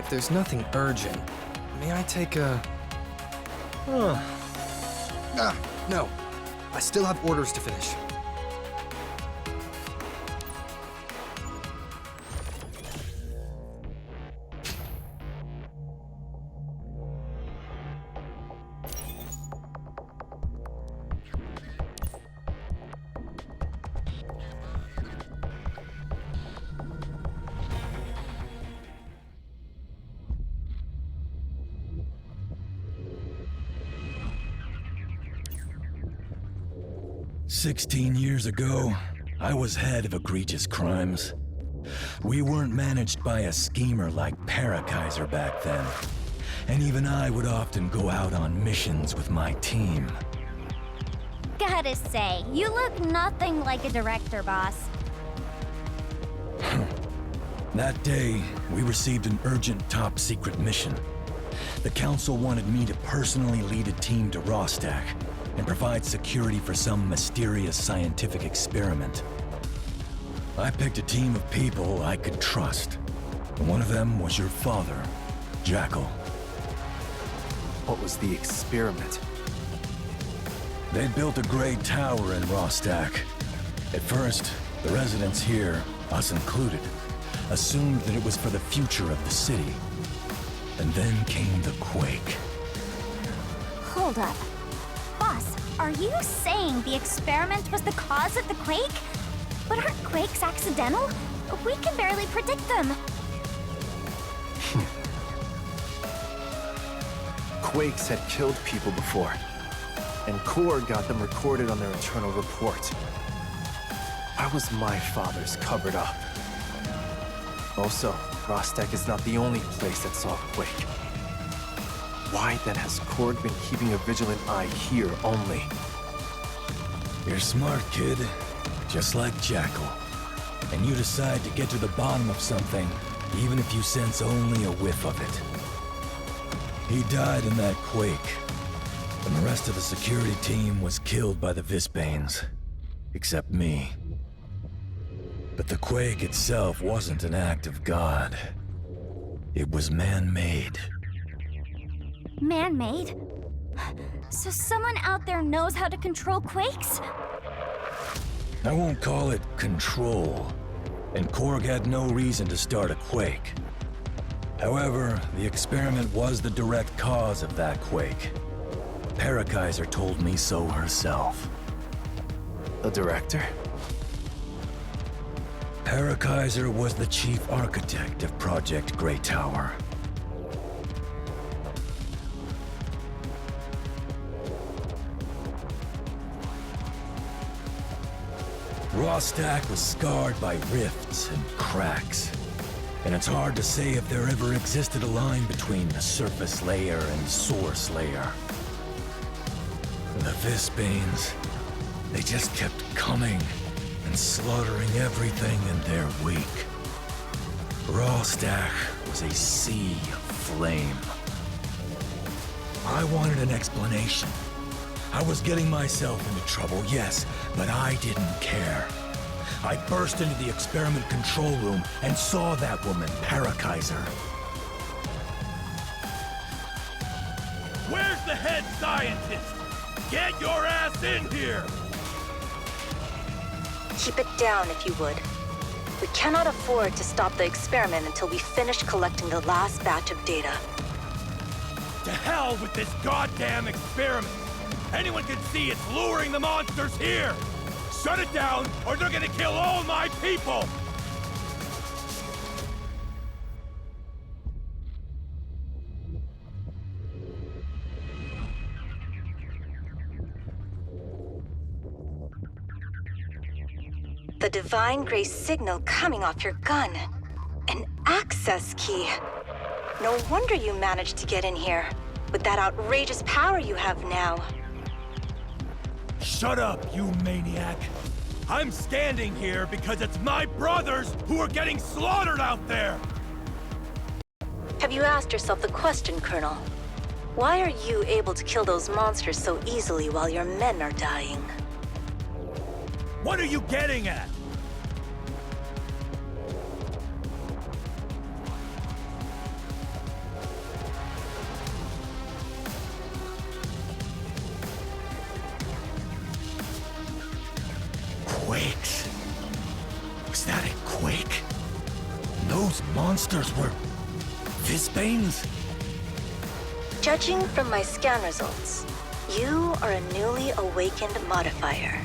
If there's nothing urgent, may I take a... No. I still have orders to finish. "16 years ago, I was head of egregious crimes. We weren't managed by a schemer like AETHER back then, and even I would often go out on missions with my team. Gotta say, you look nothing like a director, boss. That day, we received an urgent top-secret mission. The Council wanted me to personally lead a team to Rostak and provide security for some mysterious scientific experiment. I picked a team of people I could trust. One of them was your father, Jackal. What was the experiment? They'd built a Graytower in Rostak. At first, the residents here, us included, assumed that it was for the future of the city. And then came the quake. Hold up. Boss, are you saying the experiment was the cause of the quake? But aren't quakes accidental? We can barely predict them. Quakes had killed people before, and Core got them recorded on their internal report. Why was my father's covered up? Also, Rostak is not the only place that saw a quake. Why then has Korg been keeping a vigilant eye here only? You're smart, kid. Just like Jackal. And you decide to get to the bottom of something, even if you sense only a whiff of it. He died in that quake, and the rest of the security team was killed by the Visbanes. Except me. But the quake itself wasn't an act of God. It was man-made. Man-made? So someone out there knows how to control quakes? I won't call it control, and Korg had no reason to start a quake. However, the experiment was the direct cause of that quake. AETHER told me so herself. The director? AETHER was the chief architect of Project Graytower. Rostak was scarred by rifts and cracks, and it's hard to say if there ever existed a line between the surface layer and source layer. The Visbanes, they just kept coming and slaughtering everything in their wake. Rostak was a sea of flame. I wanted an explanation. I was getting myself into trouble, yes, but I didn't care. I burst into the experiment control room and saw that woman, AETHER. Where's the head scientist? Get your ass in here! Keep it down, if you would. We cannot afford to stop the experiment until we finish collecting the last batch of data. To hell with this goddamn experiment! Anyone can see it's luring the monsters here! Shut it down, or they're gonna kill all my people! The divine grace signal coming off your gun. An access key. No wonder you managed to get in here, with that outrageous power you have now. Shut up, you maniac! I'm standing here because it's my brothers who are getting slaughtered out there! Have you asked yourself the question, Colonel? Why are you able to kill those monsters so easily while your men are dying? What are you getting at? Those monsters were... Visbanes? Judging from my scan results, you are a newly awakened modifier,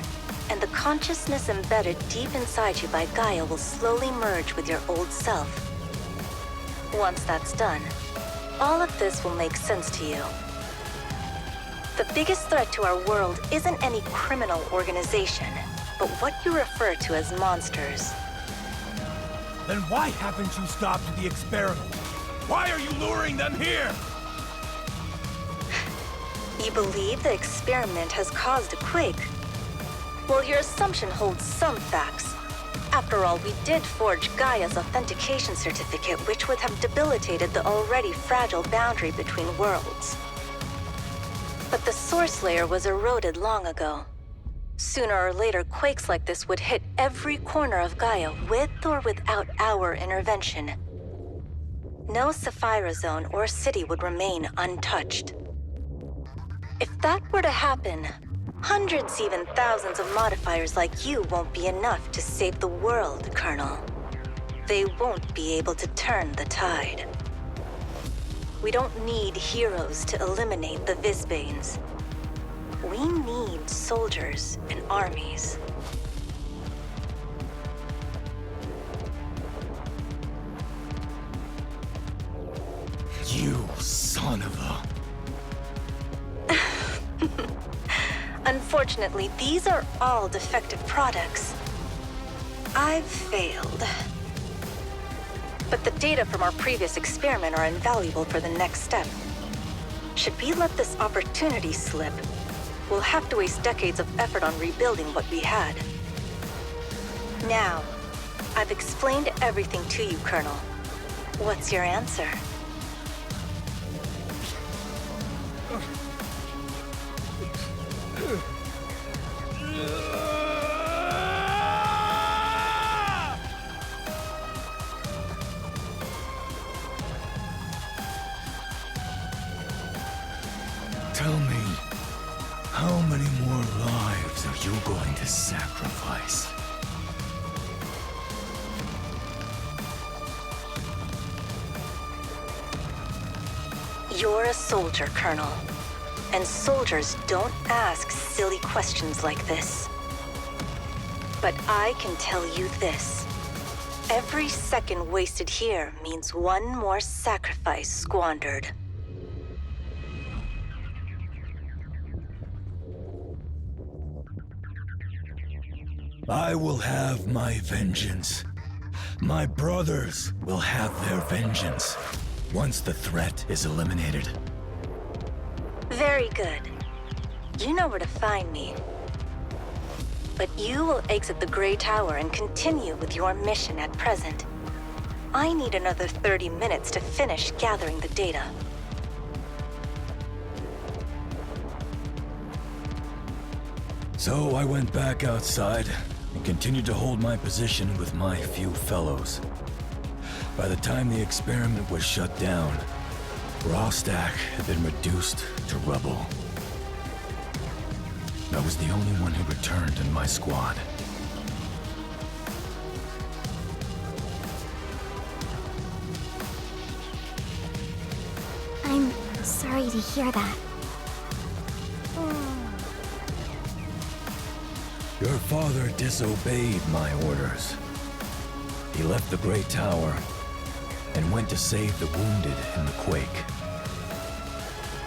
and the consciousness embedded deep inside you by Gaia will slowly merge with your old self. Once that's done, all of this will make sense to you. The biggest threat to our world isn't any criminal organization, but what you refer to as monsters. Then why haven't you stopped the experiment? Why are you luring them here? You believe the experiment has caused a quake? Well, your assumption holds some facts. After all, we did forge Gaia's authentication certificate, which would have debilitated the already fragile boundary between worlds. But the source layer was eroded long ago. Sooner or later, quakes like this would hit every corner of Gaia, with or without our intervention. No Sapphira Zone or city would remain untouched. If that were to happen, hundreds, even thousands of modifiers like you won't be enough to save the world, Colonel. They won't be able to turn the tide. We don't need heroes to eliminate the Visbanes. We need soldiers and armies. You son of a... Unfortunately, these are all defective products. I've failed. But the data from our previous experiment are invaluable for the next step. Should we let this opportunity slip, we'll have to waste decades of effort on rebuilding what we had. Now, I've explained everything to you, Colonel. What's your answer? Tell me, how many more lives are you going to sacrifice? You're a soldier, Colonel. And soldiers don't ask silly questions like this. But I can tell you this. Every second wasted here means one more sacrifice squandered. I will have my vengeance. My brothers will have their vengeance once the threat is eliminated. Very good. You know where to find me. But you will exit the Graytower and continue with your mission at present. I need another 30 minutes to finish gathering the data. So I went back outside and continued to hold my position with my few fellows. By the time the experiment was shut down, Rostak had been reduced to rubble. I was the only one who returned in my squad. I'm sorry to hear that. Your father disobeyed my orders. He left the Great Tower and went to save the wounded in the quake.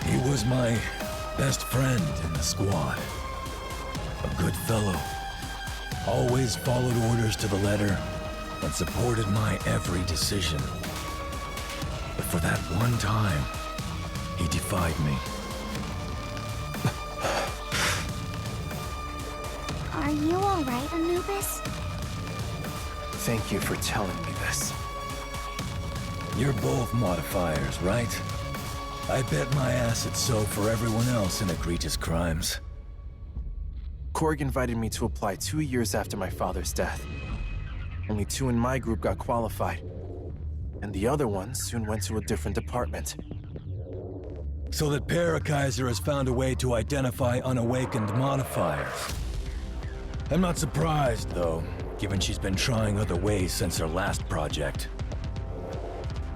He was my best friend in the squad. A good fellow. Always followed orders to the letter and supported my every decision. But for that one time, he defied me. Are you alright, Anubis? Thank you for telling me this. You're both modifiers, right? I bet my ass it's so for everyone else in egregious crimes. Korg invited me to apply 2 years after my father's death. Only 2 in my group got qualified, and the other one soon went to a different department. So that Kaiser has found a way to identify unawakened modifiers. I'm not surprised, though, given she's been trying other ways since her last project.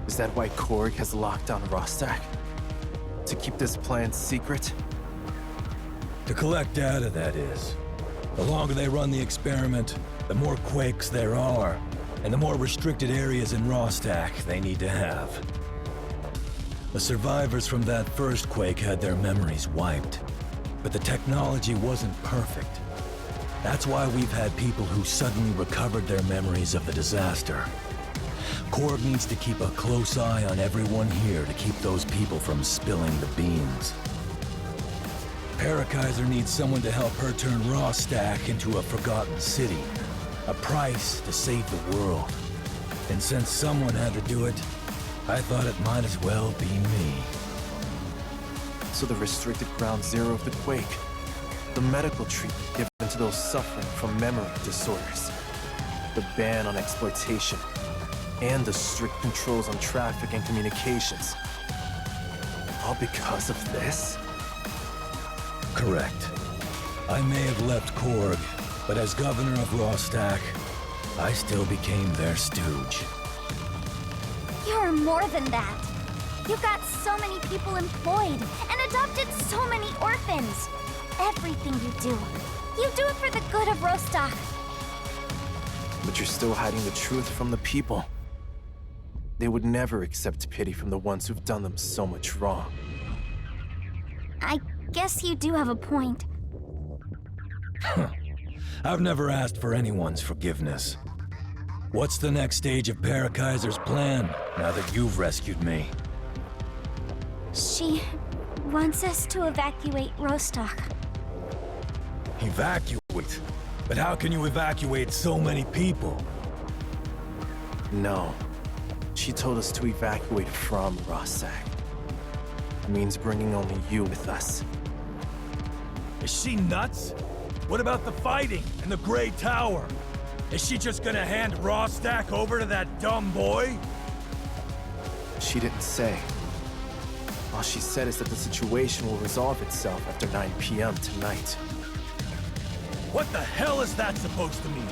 Is that why Korg has locked down Rostak? To keep this plan secret? To collect data, that is. The longer they run the experiment, the more quakes there are, and the more restricted areas in Rostak they need to have. The survivors from that first quake had their memories wiped, but the technology wasn't perfect. That's why we've had people who suddenly recovered their memories of the disaster. Korg needs to keep a close eye on everyone here to keep those people from spilling the beans. AETHER needs someone to help her turn Rostak into a forgotten city. A price to save the world. And since someone had to do it, I thought it might as well be me. So the restricted ground zero of the quake, the medical treatment given to those suffering from memory disorders, the ban on exploitation, and the strict controls on traffic and communications. All because of this? Correct. I may have left Korg, but as governor of Rostak, I still became their stooge. You're more than that. You got so many people employed and adopted so many orphans. Everything you do it for the good of Rostak. But you're still hiding the truth from the people. They would never accept pity from the ones who've done them so much wrong. I guess you do have a point. I've never asked for anyone's forgiveness. What's the next stage of AETHER's plan, now that you've rescued me? She wants us to evacuate Rostak. Evacuate? But how can you evacuate so many people? No. She told us to evacuate from Rostak. It means bringing only you with us. Is she nuts? What about the fighting and the Graytower? Is she just gonna hand Rostak over to that dumb boy? She didn't say. All she said is that the situation will resolve itself after 9 p.m. tonight. What the hell is that supposed to mean?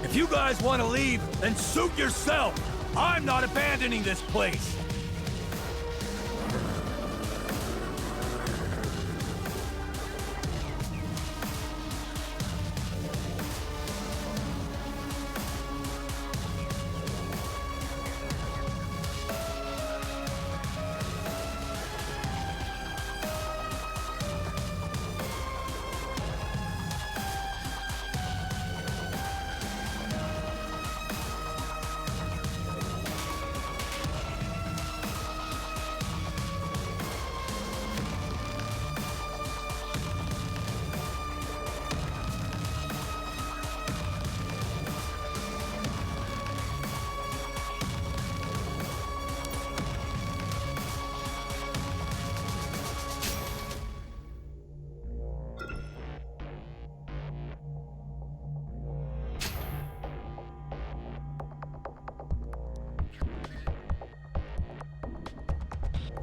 If you guys want to leave, then suit yourself! I'm not abandoning this place!